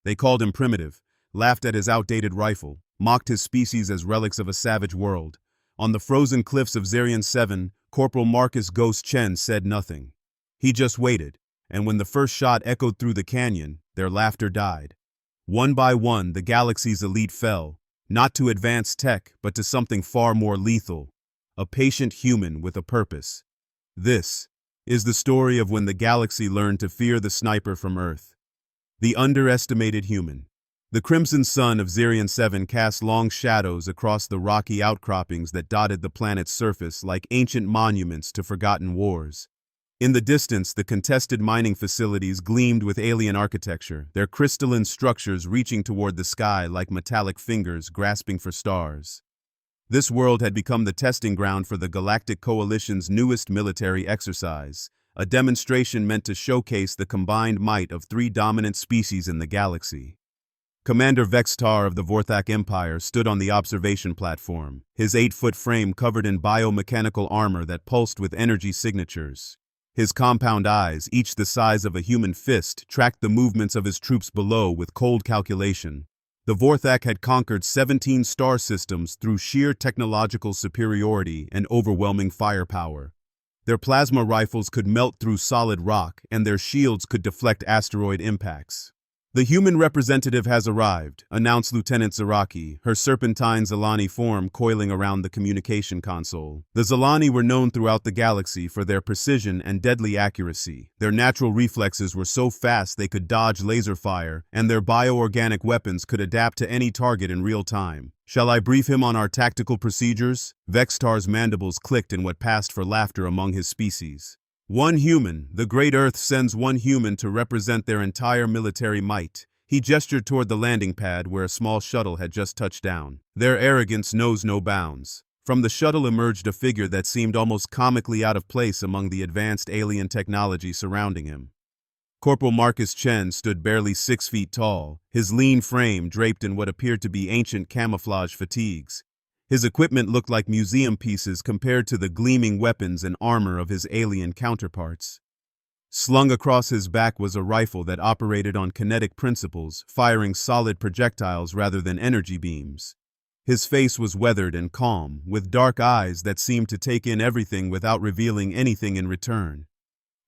They called him primitive, laughed at his outdated rifle, mocked his species as relics of a savage world. On the frozen cliffs of Zarian 7, Corporal Marcus Ghost Chen said nothing. He just waited, and when the first shot echoed through the canyon, their laughter died. One by one, the galaxy's elite fell, not to advanced tech, but to something far more lethal, a patient human with a purpose. This is the story of when the galaxy learned to fear the sniper from Earth. The underestimated human. The crimson sun of Zarian 7 cast long shadows across the rocky outcroppings that dotted the planet's surface like ancient monuments to forgotten wars. In the distance, the contested mining facilities gleamed with alien architecture, their crystalline structures reaching toward the sky like metallic fingers grasping for stars. This world had become the testing ground for the Galactic Coalition's newest military exercise, a demonstration meant to showcase the combined might of three dominant species in the galaxy. Commander Vextar of the Vorthak Empire stood on the observation platform, his 8-foot frame covered in biomechanical armor that pulsed with energy signatures. His compound eyes, each the size of a human fist, tracked the movements of his troops below with cold calculation. The Vorthak had conquered 17 star systems through sheer technological superiority and overwhelming firepower. Their plasma rifles could melt through solid rock, and their shields could deflect asteroid impacts. "The human representative has arrived," announced Lieutenant Zaraki, her serpentine Zilani form coiling around the communication console. The Zilani were known throughout the galaxy for their precision and deadly accuracy. Their natural reflexes were so fast they could dodge laser fire, and their bioorganic weapons could adapt to any target in real time. "Shall I brief him on our tactical procedures?" Vextar's mandibles clicked in what passed for laughter among his species. "One human, the Great Earth sends one human to represent their entire military might." He gestured toward the landing pad where a small shuttle had just touched down. "Their arrogance knows no bounds." From the shuttle emerged a figure that seemed almost comically out of place among the advanced alien technology surrounding him. Corporal Marcus Chen stood barely 6 feet tall, his lean frame draped in what appeared to be ancient camouflage fatigues. His equipment looked like museum pieces compared to the gleaming weapons and armor of his alien counterparts. Slung across his back was a rifle that operated on kinetic principles, firing solid projectiles rather than energy beams. His face was weathered and calm, with dark eyes that seemed to take in everything without revealing anything in return.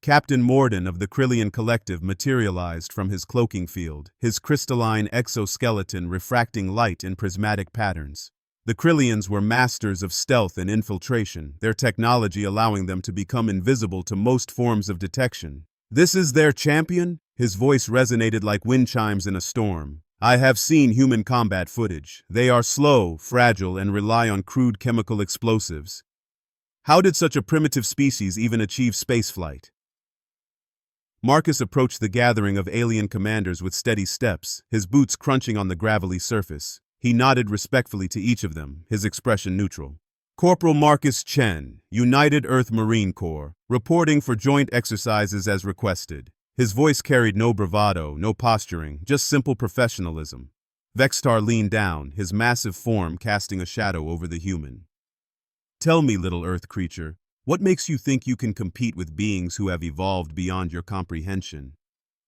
Captain Morden of the Krillian Collective materialized from his cloaking field, his crystalline exoskeleton refracting light in prismatic patterns. The Krillians were masters of stealth and infiltration, their technology allowing them to become invisible to most forms of detection. "This is their champion?" His voice resonated like wind chimes in a storm. "I have seen human combat footage. They are slow, fragile, and rely on crude chemical explosives. How did such a primitive species even achieve spaceflight?" Marcus approached the gathering of alien commanders with steady steps, his boots crunching on the gravelly surface. He nodded respectfully to each of them, his expression neutral. "Corporal Marcus Chen, United Earth Marine Corps, reporting for joint exercises as requested." His voice carried no bravado, no posturing, just simple professionalism. Vextar leaned down, his massive form casting a shadow over the human. "Tell me, little Earth creature, what makes you think you can compete with beings who have evolved beyond your comprehension?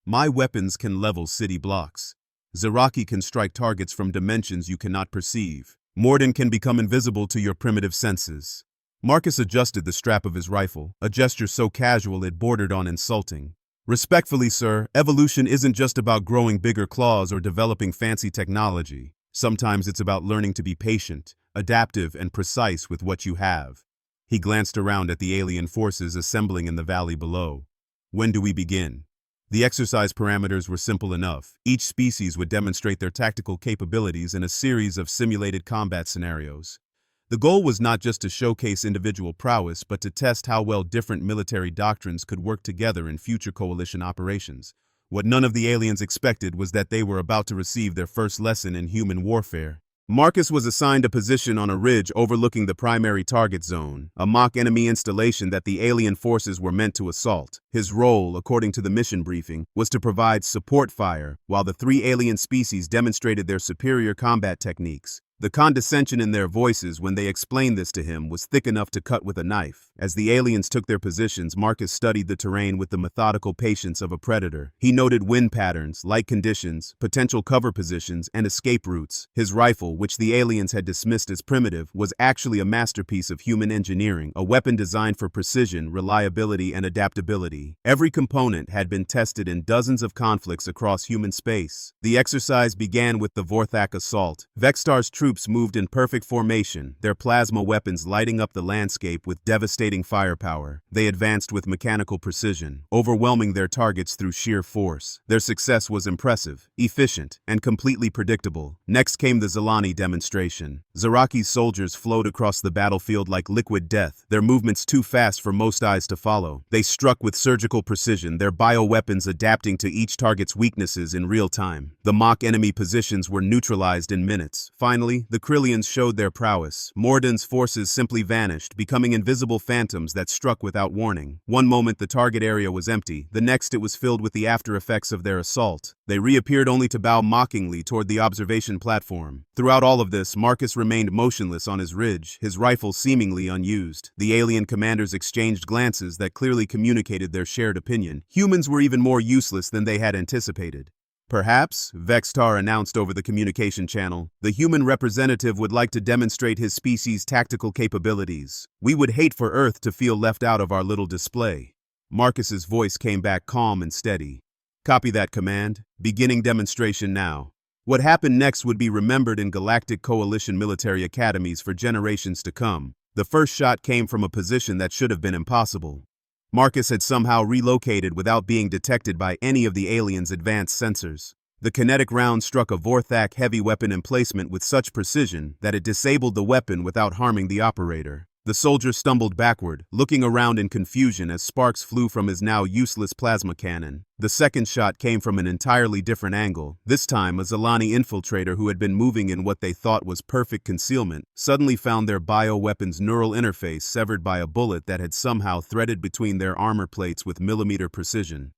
My weapons can level city blocks. Zaraki can strike targets from dimensions you cannot perceive. Morden can become invisible to your primitive senses." Marcus adjusted the strap of his rifle, a gesture so casual it bordered on insulting. "Respectfully, sir, evolution isn't just about growing bigger claws or developing fancy technology. Sometimes it's about learning to be patient, adaptive, and precise with what you have." He glanced around at the alien forces assembling in the valley below. "When do we begin?" The exercise parameters were simple enough. Each species would demonstrate their tactical capabilities in a series of simulated combat scenarios. The goal was not just to showcase individual prowess, but to test how well different military doctrines could work together in future coalition operations. What none of the aliens expected was that they were about to receive their first lesson in human warfare. Marcus was assigned a position on a ridge overlooking the primary target zone, a mock enemy installation that the alien forces were meant to assault. His role, according to the mission briefing, was to provide support fire while the three alien species demonstrated their superior combat techniques. The condescension in their voices when they explained this to him was thick enough to cut with a knife. As the aliens took their positions, Marcus studied the terrain with the methodical patience of a predator. He noted wind patterns, light conditions, potential cover positions, and escape routes. His rifle, which the aliens had dismissed as primitive, was actually a masterpiece of human engineering, a weapon designed for precision, reliability, and adaptability. Every component had been tested in dozens of conflicts across human space. The exercise began with the Vorthak assault. Vextar's troops moved in perfect formation, their plasma weapons lighting up the landscape with devastating firepower. They advanced with mechanical precision, overwhelming their targets through sheer force. Their success was impressive, efficient, and completely predictable. Next came the Zelani demonstration. Zaraki's soldiers flowed across the battlefield like liquid death, their movements too fast for most eyes to follow. They struck with surgical precision, their bioweapons adapting to each target's weaknesses in real time. The mock enemy positions were neutralized in minutes. Finally, the Krillians showed their prowess. Morden's forces simply vanished, becoming invisible phantoms that struck without warning. One moment the target area was empty, the next it was filled with the after effects of their assault. They reappeared only to bow mockingly toward the observation platform. Throughout all of this, Marcus remained motionless on his ridge, his rifle seemingly unused. The alien commanders exchanged glances that clearly communicated their shared opinion. Humans were even more useless than they had anticipated. Perhaps, Vextar announced over the communication channel, the human representative would like to demonstrate his species' tactical capabilities. We would hate for Earth to feel left out of our little display. Marcus's voice came back calm and steady. Copy that, command. Beginning demonstration now. What happened next would be remembered in Galactic Coalition military academies for generations to come. The first shot came from a position that should have been impossible. Marcus had somehow relocated without being detected by any of the aliens' advanced sensors. The kinetic round struck a Vorthak heavy weapon emplacement with such precision that it disabled the weapon without harming the operator. The soldier stumbled backward, looking around in confusion as sparks flew from his now useless plasma cannon. The second shot came from an entirely different angle. This time, a Zelani infiltrator who had been moving in what they thought was perfect concealment suddenly found their bioweapon's neural interface severed by a bullet that had somehow threaded between their armor plates with millimeter precision.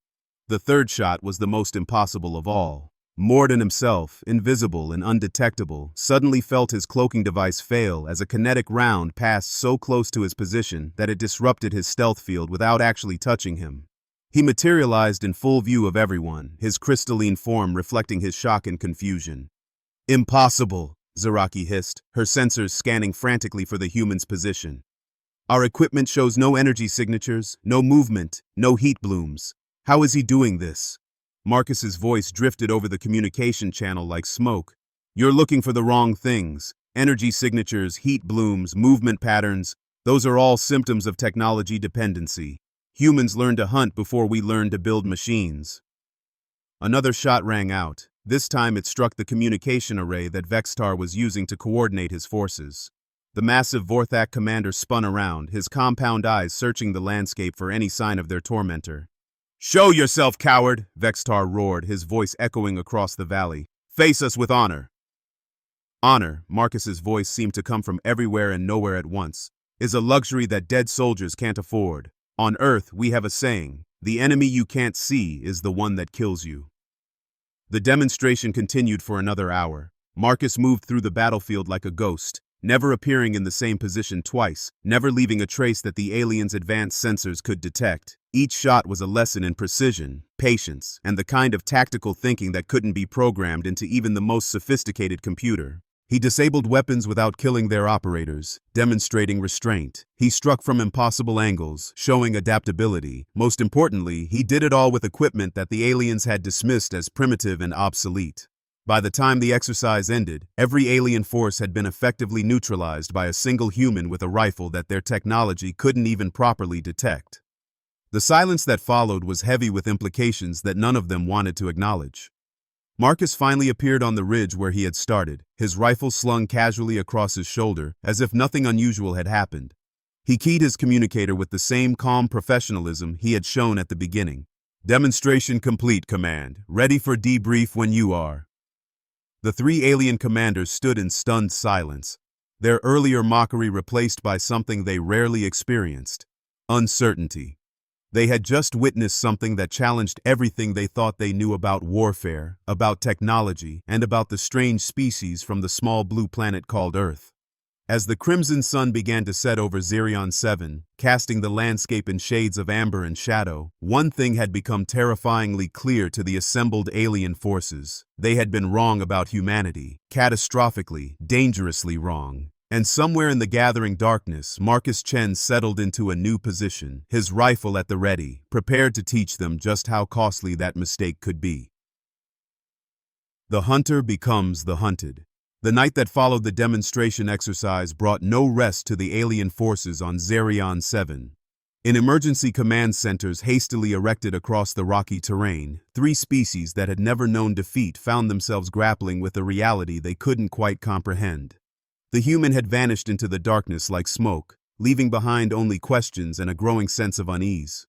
The third shot was the most impossible of all. Morden himself, invisible and undetectable, suddenly felt his cloaking device fail as a kinetic round passed so close to his position that it disrupted his stealth field without actually touching him. He materialized in full view of everyone, his crystalline form reflecting his shock and confusion. "Impossible," Zaraki hissed, her sensors scanning frantically for the human's position. "Our equipment shows no energy signatures, no movement, no heat blooms. How is he doing this?" Marcus's voice drifted over the communication channel like smoke. "You're looking for the wrong things. Energy signatures, heat blooms, movement patterns, those are all symptoms of technology dependency. Humans learn to hunt before we learn to build machines." Another shot rang out. This time it struck the communication array that Vextar was using to coordinate his forces. The massive Vorthak commander spun around, his compound eyes searching the landscape for any sign of their tormentor. "Show yourself, coward!" Vextar roared, his voice echoing across the valley. "Face us with honor." Honor, Marcus's voice seemed to come from everywhere and nowhere at once, is a luxury that dead soldiers can't afford. On Earth, we have a saying, the enemy you can't see is the one that kills you. The demonstration continued for another hour. Marcus moved through the battlefield like a ghost, never appearing in the same position twice, never leaving a trace that the aliens' advanced sensors could detect. Each shot was a lesson in precision, patience, and the kind of tactical thinking that couldn't be programmed into even the most sophisticated computer. He disabled weapons without killing their operators, demonstrating restraint. He struck from impossible angles, showing adaptability. Most importantly, he did it all with equipment that the aliens had dismissed as primitive and obsolete. By the time the exercise ended, every alien force had been effectively neutralized by a single human with a rifle that their technology couldn't even properly detect. The silence that followed was heavy with implications that none of them wanted to acknowledge. Marcus finally appeared on the ridge where he had started, his rifle slung casually across his shoulder, as if nothing unusual had happened. He keyed his communicator with the same calm professionalism he had shown at the beginning. "Demonstration complete, Command. Ready for debrief when you are." The three alien commanders stood in stunned silence, their earlier mockery replaced by something they rarely experienced: uncertainty. They had just witnessed something that challenged everything they thought they knew about warfare, about technology, and about the strange species from the small blue planet called Earth. As the crimson sun began to set over Zerion 7, casting the landscape in shades of amber and shadow, one thing had become terrifyingly clear to the assembled alien forces. They had been wrong about humanity, catastrophically, dangerously wrong. And somewhere in the gathering darkness, Marcus Chen settled into a new position, his rifle at the ready, prepared to teach them just how costly that mistake could be. The hunter becomes the hunted. The night that followed the demonstration exercise brought no rest to the alien forces on Zerion 7. In emergency command centers hastily erected across the rocky terrain, three species that had never known defeat found themselves grappling with a reality they couldn't quite comprehend. The human had vanished into the darkness like smoke, leaving behind only questions and a growing sense of unease.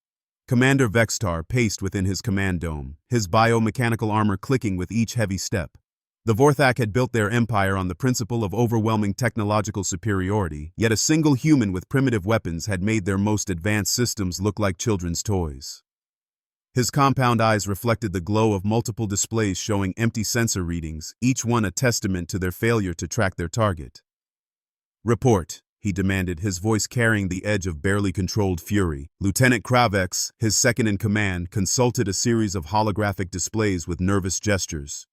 Commander Vextar paced within his command dome, his biomechanical armor clicking with each heavy step. The Vorthak had built their empire on the principle of overwhelming technological superiority, yet a single human with primitive weapons had made their most advanced systems look like children's toys. His compound eyes reflected the glow of multiple displays showing empty sensor readings, each one a testament to their failure to track their target. "Report," he demanded, his voice carrying the edge of barely controlled fury. Lieutenant Kravex, his second-in-command, consulted a series of holographic displays with nervous gestures.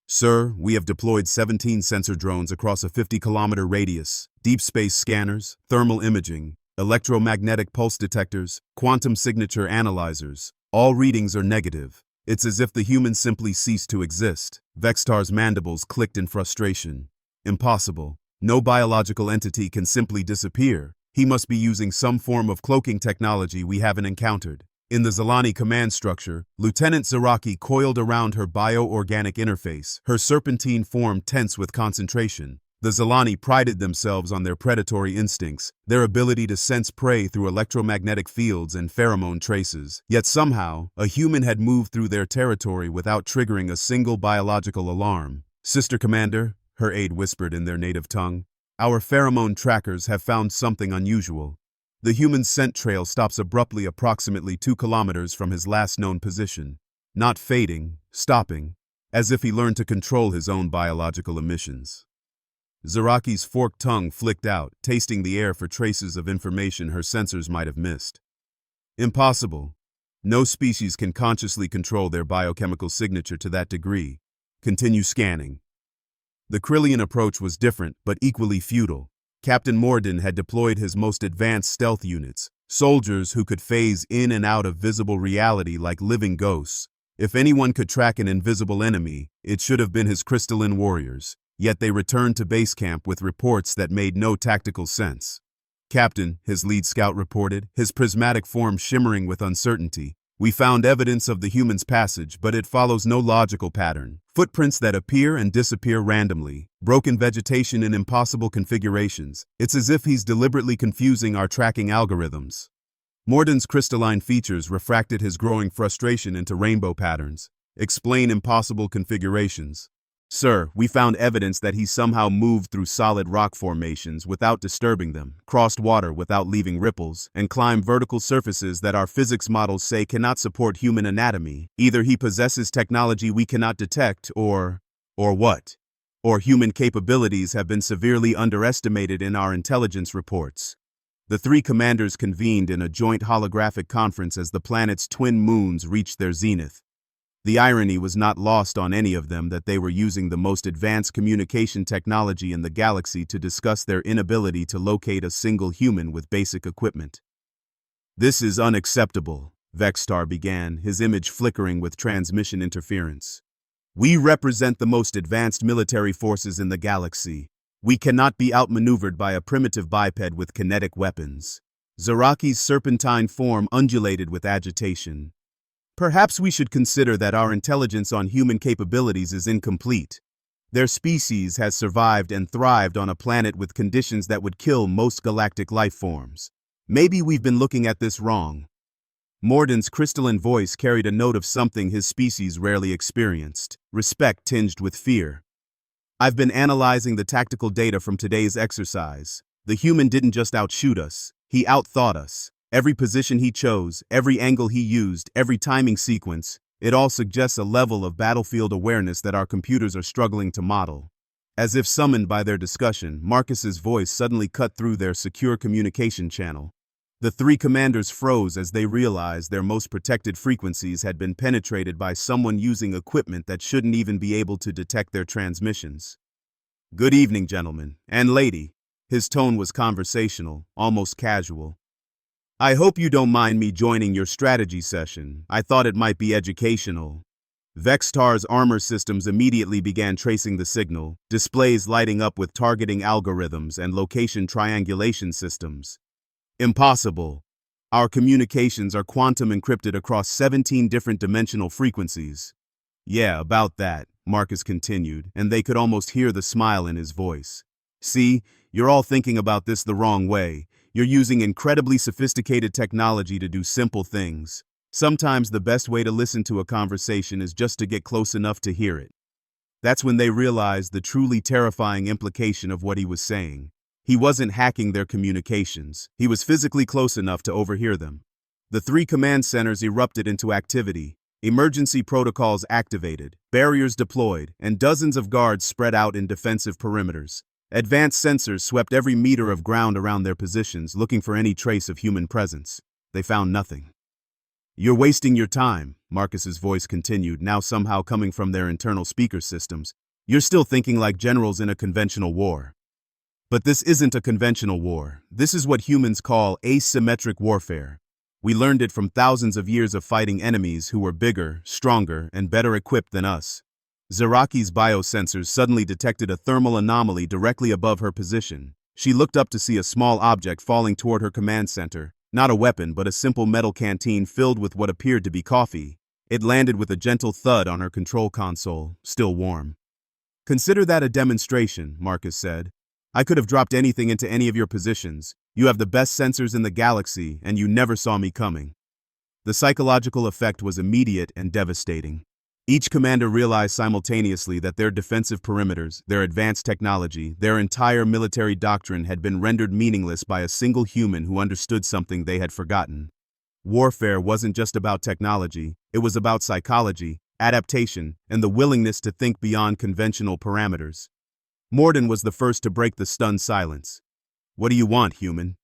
"Sir, we have deployed 17 sensor drones across a 50-kilometer radius, deep space scanners, thermal imaging, electromagnetic pulse detectors, quantum signature analyzers. All readings are negative. It's as if the humans simply ceased to exist." Vextar's mandibles clicked in frustration. "Impossible. No biological entity can simply disappear. He must be using some form of cloaking technology we haven't encountered." In the Zalani command structure, Lieutenant Zaraki coiled around her bioorganic interface, her serpentine form tense with concentration. The Zalani prided themselves on their predatory instincts, their ability to sense prey through electromagnetic fields and pheromone traces. Yet somehow, a human had moved through their territory without triggering a single biological alarm. "Sister Commander," her aide whispered in their native tongue, "our pheromone trackers have found something unusual." The human's scent trail stops abruptly approximately 2 kilometers from his last known position, not fading, stopping, as if he learned to control his own biological emissions. Zaraki's forked tongue flicked out, tasting the air for traces of information her sensors might have missed. "Impossible. No species can consciously control their biochemical signature to that degree. Continue scanning." The Krillian approach was different, but equally futile. Captain Morden had deployed his most advanced stealth units, soldiers who could phase in and out of visible reality like living ghosts. If anyone could track an invisible enemy, it should have been his crystalline warriors. Yet they returned to base camp with reports that made no tactical sense. "Captain," his lead scout reported, his prismatic form shimmering with uncertainty, "we found evidence of the human's passage, but it follows no logical pattern. Footprints that appear and disappear randomly, broken vegetation in impossible configurations. It's as if he's deliberately confusing our tracking algorithms." Morden's crystalline features refracted his growing frustration into rainbow patterns. "Explain impossible configurations." "Sir, we found evidence that he somehow moved through solid rock formations without disturbing them, crossed water without leaving ripples, and climbed vertical surfaces that our physics models say cannot support human anatomy. Either he possesses technology we cannot detect, or what? Or human capabilities have been severely underestimated in our intelligence reports." The three commanders convened in a joint holographic conference as the planet's twin moons reached their zenith. The irony was not lost on any of them that they were using the most advanced communication technology in the galaxy to discuss their inability to locate a single human with basic equipment. "This is unacceptable," Vextar began, his image flickering with transmission interference. "We represent the most advanced military forces in the galaxy. We cannot be outmaneuvered by a primitive biped with kinetic weapons." Zaraki's serpentine form undulated with agitation. "Perhaps we should consider that our intelligence on human capabilities is incomplete. Their species has survived and thrived on a planet with conditions that would kill most galactic life forms. Maybe we've been looking at this wrong." Morden's crystalline voice carried a note of something his species rarely experienced, respect tinged with fear. "I've been analyzing the tactical data from today's exercise. The human didn't just outshoot us, he outthought us. Every position he chose, every angle he used, every timing sequence, it all suggests a level of battlefield awareness that our computers are struggling to model. As if summoned by their discussion, Marcus's voice suddenly cut through their secure communication channel. The three commanders froze as they realized their most protected frequencies had been penetrated by someone using equipment that shouldn't even be able to detect their transmissions. "Good evening, gentlemen, and lady." His tone was conversational, almost casual. "I hope you don't mind me joining your strategy session. I thought it might be educational." Vextar's armor systems immediately began tracing the signal, displays lighting up with targeting algorithms and location triangulation systems. "Impossible. Our communications are quantum encrypted across 17 different dimensional frequencies." "Yeah, about that," Marcus continued, and they could almost hear the smile in his voice. "See, you're all thinking about this the wrong way. You're using incredibly sophisticated technology to do simple things. Sometimes the best way to listen to a conversation is just to get close enough to hear it." That's when they realized the truly terrifying implication of what he was saying. He wasn't hacking their communications. He was physically close enough to overhear them. The three command centers erupted into activity. Emergency protocols activated, barriers deployed, and dozens of guards spread out in defensive perimeters. Advanced sensors swept every meter of ground around their positions, looking for any trace of human presence. They found nothing. "You're wasting your time," Marcus's voice continued, now somehow coming from their internal speaker systems. "You're still thinking like generals in a conventional war." But this isn't a conventional war. This is what humans call asymmetric warfare. We learned it from thousands of years of fighting enemies who were bigger, stronger, and better equipped than us. Zaraki's biosensors suddenly detected a thermal anomaly directly above her position. She looked up to see a small object falling toward her command center. Not a weapon, but a simple metal canteen filled with what appeared to be coffee. It landed with a gentle thud on her control console, still warm. "Consider that a demonstration," Marcus said. "I could have dropped anything into any of your positions. You have the best sensors in the galaxy, and you never saw me coming." The psychological effect was immediate and devastating. Each commander realized simultaneously that their defensive perimeters, their advanced technology, their entire military doctrine had been rendered meaningless by a single human who understood something they had forgotten. Warfare wasn't just about technology, it was about psychology, adaptation, and the willingness to think beyond conventional parameters. Morden was the first to break the stunned silence. "What do you want, human?"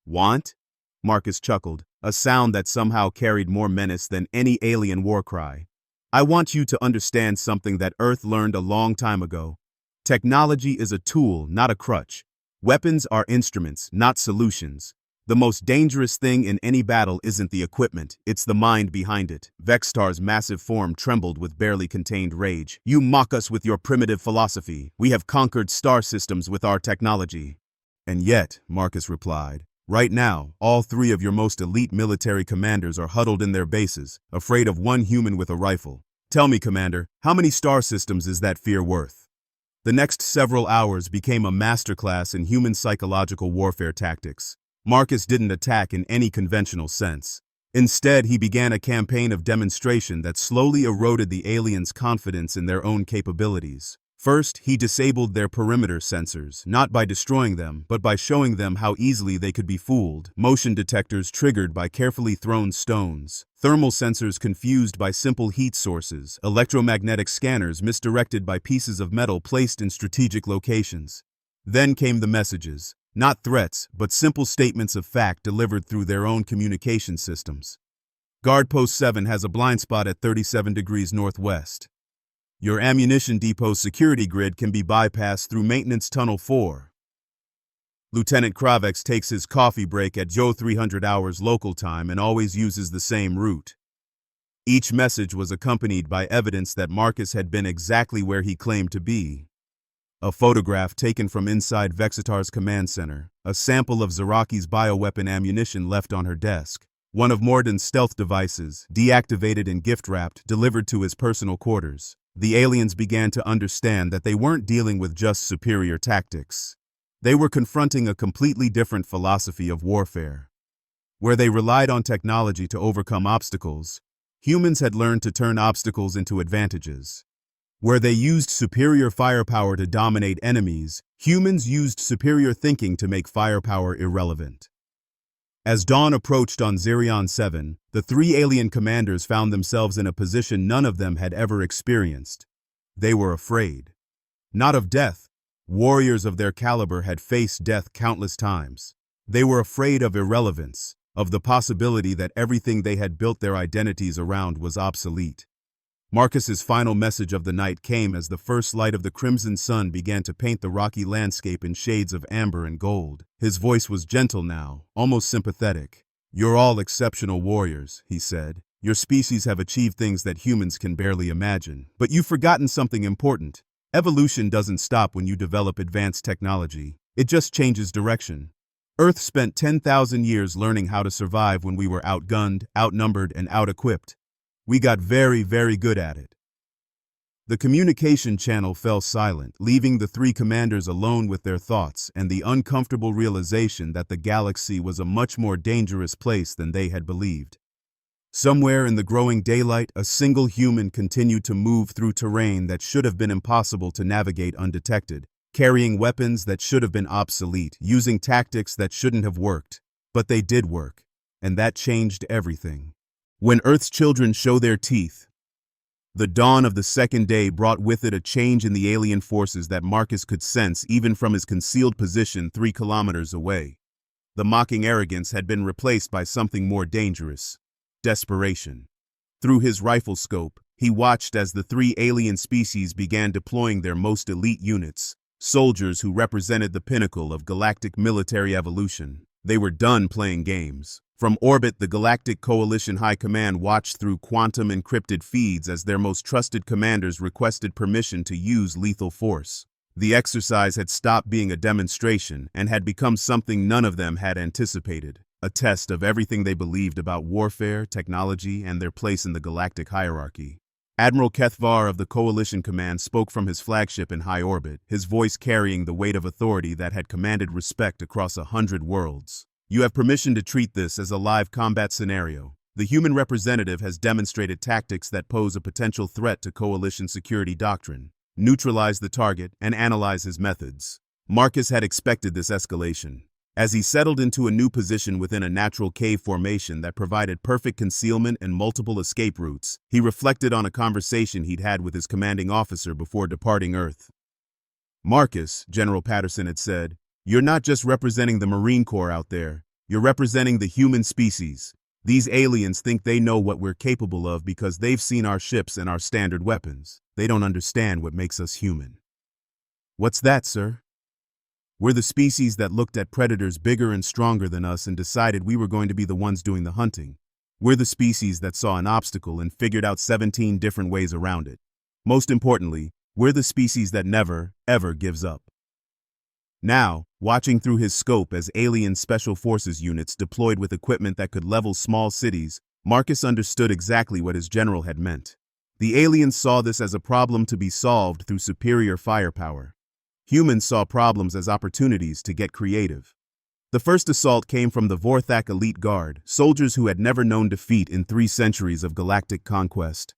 "Want?" Marcus chuckled, a sound that somehow carried more menace than any alien war cry. "I want you to understand something that Earth learned a long time ago. Technology is a tool, not a crutch. Weapons are instruments, not solutions. The most dangerous thing in any battle isn't the equipment, it's the mind behind it." Vextar's massive form trembled with barely contained rage. "You mock us with your primitive philosophy. We have conquered star systems with our technology." "And yet," Marcus replied, "right now, all three of your most elite military commanders are huddled in their bases, afraid of one human with a rifle. Tell me, Commander, how many star systems is that fear worth?" The next several hours became a masterclass in human psychological warfare tactics. Marcus didn't attack in any conventional sense. Instead, he began a campaign of demonstration that slowly eroded the aliens' confidence in their own capabilities. First, he disabled their perimeter sensors, not by destroying them, but by showing them how easily they could be fooled. Motion detectors triggered by carefully thrown stones, thermal sensors confused by simple heat sources, electromagnetic scanners misdirected by pieces of metal placed in strategic locations. Then came the messages. Not threats, but simple statements of fact delivered through their own communication systems. "Guard Post 7 has a blind spot at 37 degrees northwest. Your ammunition depot's security grid can be bypassed through Maintenance Tunnel 4. Lieutenant Kravex takes his coffee break at Joe 300 hours local time and always uses the same route." Each message was accompanied by evidence that Marcus had been exactly where he claimed to be. A photograph taken from inside Vexitar's command center, a sample of Zaraki's bioweapon ammunition left on her desk, one of Morden's stealth devices, deactivated and gift-wrapped, delivered to his personal quarters. The aliens began to understand that they weren't dealing with just superior tactics. They were confronting a completely different philosophy of warfare. Where they relied on technology to overcome obstacles, humans had learned to turn obstacles into advantages. Where they used superior firepower to dominate enemies, humans used superior thinking to make firepower irrelevant. As dawn approached on Zirion 7, the three alien commanders found themselves in a position none of them had ever experienced. They were afraid. Not of death. Warriors of their caliber had faced death countless times. They were afraid of irrelevance, of the possibility that everything they had built their identities around was obsolete. Marcus's final message of the night came as the first light of the crimson sun began to paint the rocky landscape in shades of amber and gold. His voice was gentle now, almost sympathetic. "You're all exceptional warriors," he said. "Your species have achieved things that humans can barely imagine. But you've forgotten something important. Evolution doesn't stop when you develop advanced technology. It just changes direction. Earth spent 10,000 years learning how to survive when we were outgunned, outnumbered, and out-equipped. We got very, very good at it." The communication channel fell silent, leaving the three commanders alone with their thoughts and the uncomfortable realization that the galaxy was a much more dangerous place than they had believed. Somewhere in the growing daylight, a single human continued to move through terrain that should have been impossible to navigate undetected, carrying weapons that should have been obsolete, using tactics that shouldn't have worked. But they did work, and that changed everything. When Earth's children show their teeth. The dawn of the second day brought with it a change in the alien forces that Marcus could sense even from his concealed position 3 kilometers away. The mocking arrogance had been replaced by something more dangerous: desperation. Through his rifle scope, he watched as the 3 alien species began deploying their most elite units, soldiers who represented the pinnacle of galactic military evolution. They were done playing games. From orbit, the Galactic Coalition High Command watched through quantum-encrypted feeds as their most trusted commanders requested permission to use lethal force. The exercise had stopped being a demonstration and had become something none of them had anticipated, a test of everything they believed about warfare, technology, and their place in the galactic hierarchy. Admiral Kethvar of the Coalition Command spoke from his flagship in high orbit, his voice carrying the weight of authority that had commanded respect across 100 worlds. "You have permission to treat this as a live combat scenario. The human representative has demonstrated tactics that pose a potential threat to Coalition security doctrine. Neutralize the target and analyze his methods." Marcus had expected this escalation. As he settled into a new position within a natural cave formation that provided perfect concealment and multiple escape routes, he reflected on a conversation he'd had with his commanding officer before departing Earth. "Marcus," General Patterson had said, "you're not just representing the Marine Corps out there, you're representing the human species. These aliens think they know what we're capable of because they've seen our ships and our standard weapons. They don't understand what makes us human." "What's that, sir?" "We're the species that looked at predators bigger and stronger than us and decided we were going to be the ones doing the hunting. We're the species that saw an obstacle and figured out 17 different ways around it. Most importantly, we're the species that never, ever gives up." Now, watching through his scope as alien special forces units deployed with equipment that could level small cities, Marcus understood exactly what his general had meant. The aliens saw this as a problem to be solved through superior firepower. Humans saw problems as opportunities to get creative. The first assault came from the Vorthak Elite Guard, soldiers who had never known defeat in 3 centuries of galactic conquest.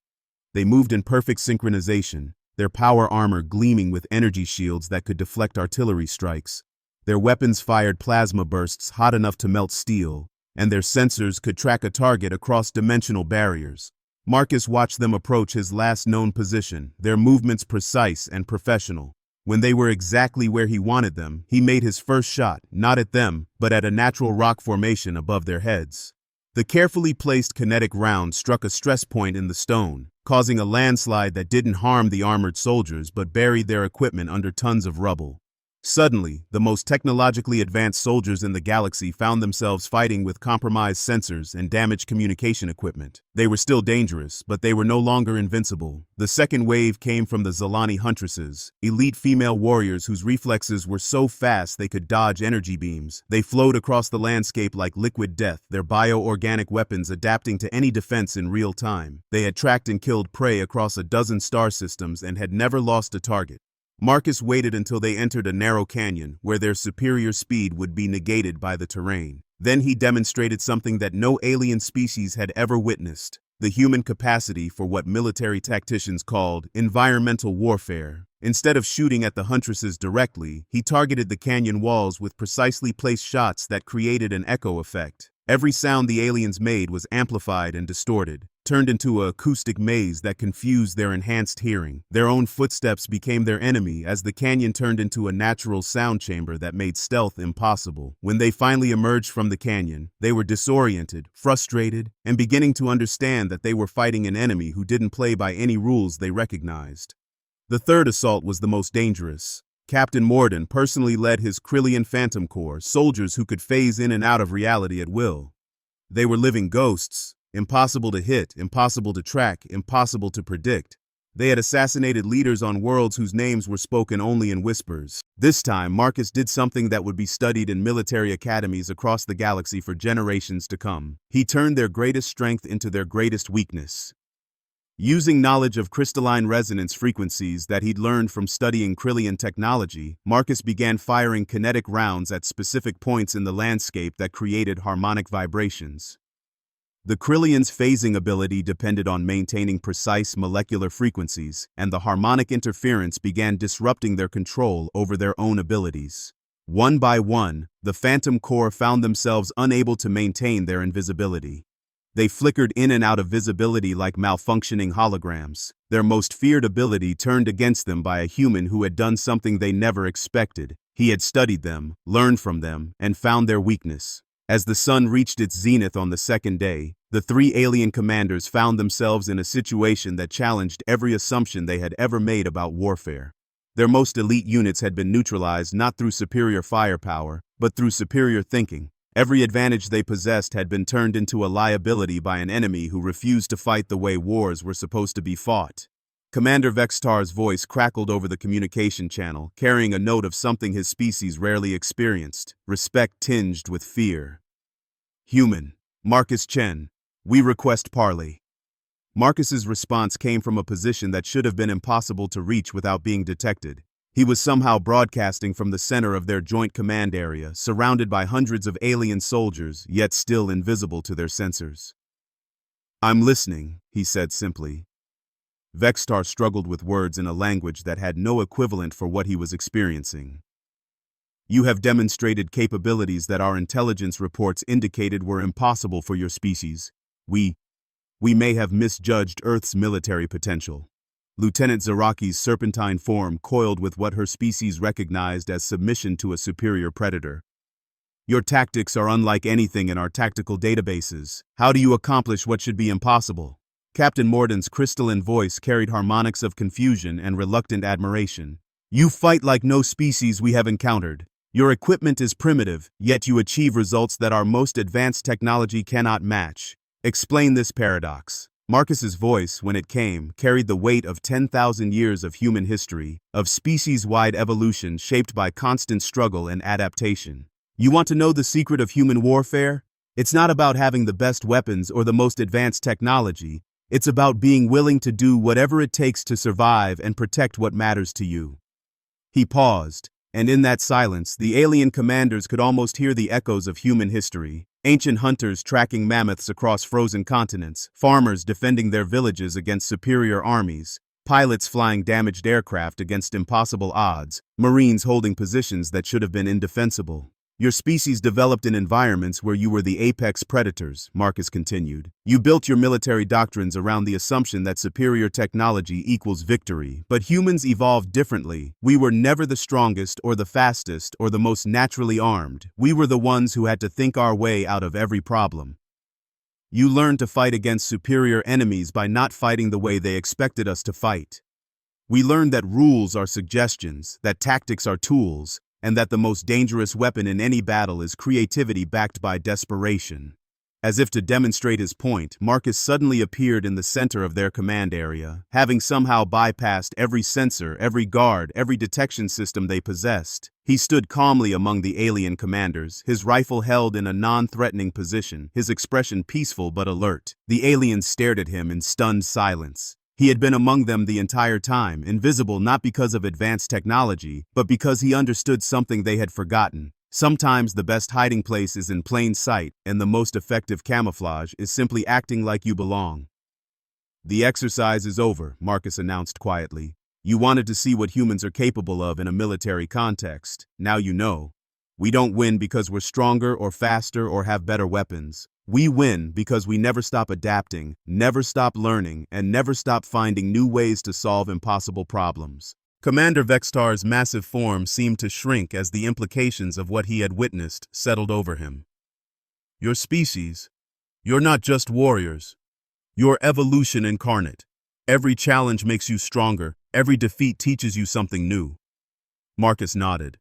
They moved in perfect synchronization, their power armor gleaming with energy shields that could deflect artillery strikes. Their weapons fired plasma bursts hot enough to melt steel, and their sensors could track a target across dimensional barriers. Marcus watched them approach his last known position, their movements precise and professional. When they were exactly where he wanted them, he made his first shot, not at them, but at a natural rock formation above their heads. The carefully placed kinetic round struck a stress point in the stone, causing a landslide that didn't harm the armored soldiers but buried their equipment under tons of rubble. Suddenly, the most technologically advanced soldiers in the galaxy found themselves fighting with compromised sensors and damaged communication equipment. They were still dangerous, but they were no longer invincible. The second wave came from the Zalani Huntresses, elite female warriors whose reflexes were so fast they could dodge energy beams. They flowed across the landscape like liquid death, their bioorganic weapons adapting to any defense in real time. They had tracked and killed prey across a dozen star systems and had never lost a target. Marcus waited until they entered a narrow canyon where their superior speed would be negated by the terrain. Then he demonstrated something that no alien species had ever witnessed: the human capacity for what military tacticians called environmental warfare. Instead of shooting at the Huntresses directly, he targeted the canyon walls with precisely placed shots that created an echo effect. Every sound the aliens made was amplified and distorted, turned into an acoustic maze that confused their enhanced hearing. Their own footsteps became their enemy as the canyon turned into a natural sound chamber that made stealth impossible. When they finally emerged from the canyon, they were disoriented, frustrated, and beginning to understand that they were fighting an enemy who didn't play by any rules they recognized. The third assault was the most dangerous. Captain Morden personally led his Krillian Phantom Corps, soldiers who could phase in and out of reality at will. They were living ghosts, impossible to hit, impossible to track, impossible to predict. They had assassinated leaders on worlds whose names were spoken only in whispers. This time, Marcus did something that would be studied in military academies across the galaxy for generations to come. He turned their greatest strength into their greatest weakness. Using knowledge of crystalline resonance frequencies that he'd learned from studying Krillian technology, Marcus began firing kinetic rounds at specific points in the landscape that created harmonic vibrations. The Krillians' phasing ability depended on maintaining precise molecular frequencies, and the harmonic interference began disrupting their control over their own abilities. One by one, the Phantom Corps found themselves unable to maintain their invisibility. They flickered in and out of visibility like malfunctioning holograms. Their most feared ability turned against them by a human who had done something they never expected. He had studied them, learned from them, and found their weakness. As the sun reached its zenith on the second day, the three alien commanders found themselves in a situation that challenged every assumption they had ever made about warfare. Their most elite units had been neutralized not through superior firepower, but through superior thinking. Every advantage they possessed had been turned into a liability by an enemy who refused to fight the way wars were supposed to be fought. Commander Vextar's voice crackled over the communication channel, carrying a note of something his species rarely experienced, respect tinged with fear. Human, Marcus Chen, we request parley. Marcus's response came from a position that should have been impossible to reach without being detected. He was somehow broadcasting from the center of their joint command area, surrounded by hundreds of alien soldiers, yet still invisible to their sensors. I'm listening, he said simply. Vextar struggled with words in a language that had no equivalent for what he was experiencing. You have demonstrated capabilities that our intelligence reports indicated were impossible for your species. We may have misjudged Earth's military potential. Lieutenant Zaraki's serpentine form coiled with what her species recognized as submission to a superior predator. Your tactics are unlike anything in our tactical databases. How do you accomplish what should be impossible? Captain Morden's crystalline voice carried harmonics of confusion and reluctant admiration. You fight like no species we have encountered. Your equipment is primitive, yet you achieve results that our most advanced technology cannot match. Explain this paradox. Marcus's voice, when it came, carried the weight of 10,000 years of human history, of species-wide evolution shaped by constant struggle and adaptation. You want to know the secret of human warfare? It's not about having the best weapons or the most advanced technology. It's about being willing to do whatever it takes to survive and protect what matters to you. He paused, and in that silence, the alien commanders could almost hear the echoes of human history. Ancient hunters tracking mammoths across frozen continents, farmers defending their villages against superior armies, pilots flying damaged aircraft against impossible odds, Marines holding positions that should have been indefensible. Your species developed in environments where you were the apex predators, Marcus continued. You built your military doctrines around the assumption that superior technology equals victory, but humans evolved differently. We were never the strongest or the fastest or the most naturally armed. We were the ones who had to think our way out of every problem. You learned to fight against superior enemies by not fighting the way they expected us to fight. We learned that rules are suggestions, that tactics are tools, and that the most dangerous weapon in any battle is creativity backed by desperation. As if to demonstrate his point, Marcus suddenly appeared in the center of their command area, having somehow bypassed every sensor, every guard, every detection system they possessed. He stood calmly among the alien commanders, his rifle held in a non-threatening position, his expression peaceful but alert. The aliens stared at him in stunned silence. He had been among them the entire time, invisible not because of advanced technology, but because he understood something they had forgotten. Sometimes the best hiding place is in plain sight, and the most effective camouflage is simply acting like you belong. The exercise is over, Marcus announced quietly. You wanted to see what humans are capable of in a military context. Now you know. We don't win because we're stronger or faster or have better weapons. We win because we never stop adapting, never stop learning, and never stop finding new ways to solve impossible problems. Commander Vextar's massive form seemed to shrink as the implications of what he had witnessed settled over him. Your species. You're not just warriors. You're evolution incarnate. Every challenge makes you stronger. Every defeat teaches you something new. Marcus nodded.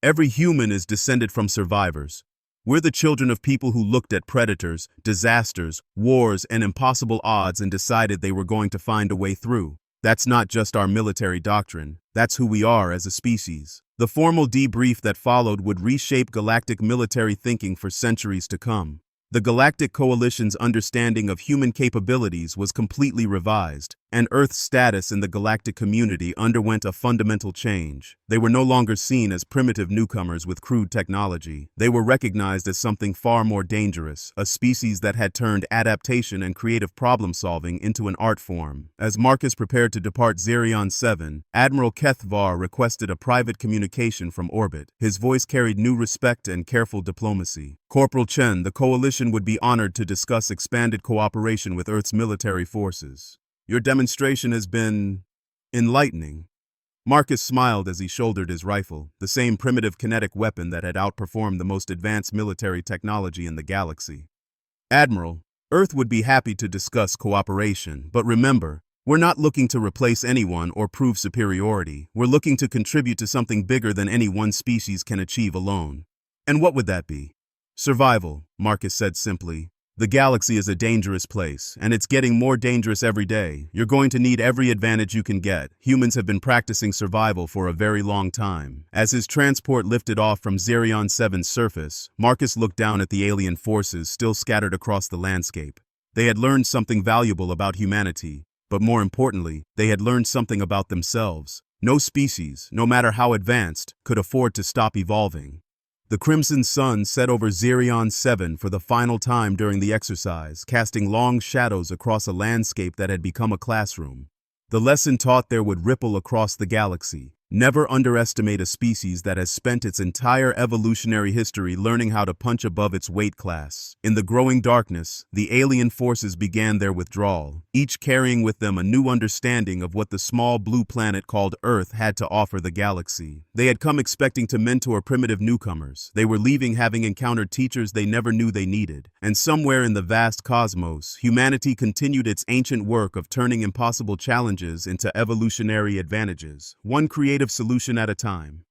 Every human is descended from survivors. We're the children of people who looked at predators, disasters, wars, and impossible odds and decided they were going to find a way through. That's not just our military doctrine. That's who we are as a species. The formal debrief that followed would reshape galactic military thinking for centuries to come. The Galactic Coalition's understanding of human capabilities was completely revised, and Earth's status in the galactic community underwent a fundamental change. They were no longer seen as primitive newcomers with crude technology. They were recognized as something far more dangerous, a species that had turned adaptation and creative problem-solving into an art form. As Marcus prepared to depart Xerion 7, Admiral Kethvar requested a private communication from orbit. His voice carried new respect and careful diplomacy. Corporal Chen, the Coalition would be honored to discuss expanded cooperation with Earth's military forces. Your demonstration has been enlightening. Marcus smiled as he shouldered his rifle, the same primitive kinetic weapon that had outperformed the most advanced military technology in the galaxy. Admiral, Earth would be happy to discuss cooperation, but remember, we're not looking to replace anyone or prove superiority. We're looking to contribute to something bigger than any one species can achieve alone. And what would that be? Survival, Marcus said simply. The galaxy is a dangerous place, and it's getting more dangerous every day. You're going to need every advantage you can get. Humans have been practicing survival for a very long time. As his transport lifted off from Xerion 7's surface, Marcus looked down at the alien forces still scattered across the landscape. They had learned something valuable about humanity, but more importantly, they had learned something about themselves. No species, no matter how advanced, could afford to stop evolving. The crimson sun set over Xerion 7 for the final time during the exercise, casting long shadows across a landscape that had become a classroom. The lesson taught there would ripple across the galaxy. Never underestimate a species that has spent its entire evolutionary history learning how to punch above its weight class. In the growing darkness, the alien forces began their withdrawal, each carrying with them a new understanding of what the small blue planet called Earth had to offer the galaxy. They had come expecting to mentor primitive newcomers. They were leaving having encountered teachers they never knew they needed. And somewhere in the vast cosmos, humanity continued its ancient work of turning impossible challenges into evolutionary advantages, one creative solution at a time.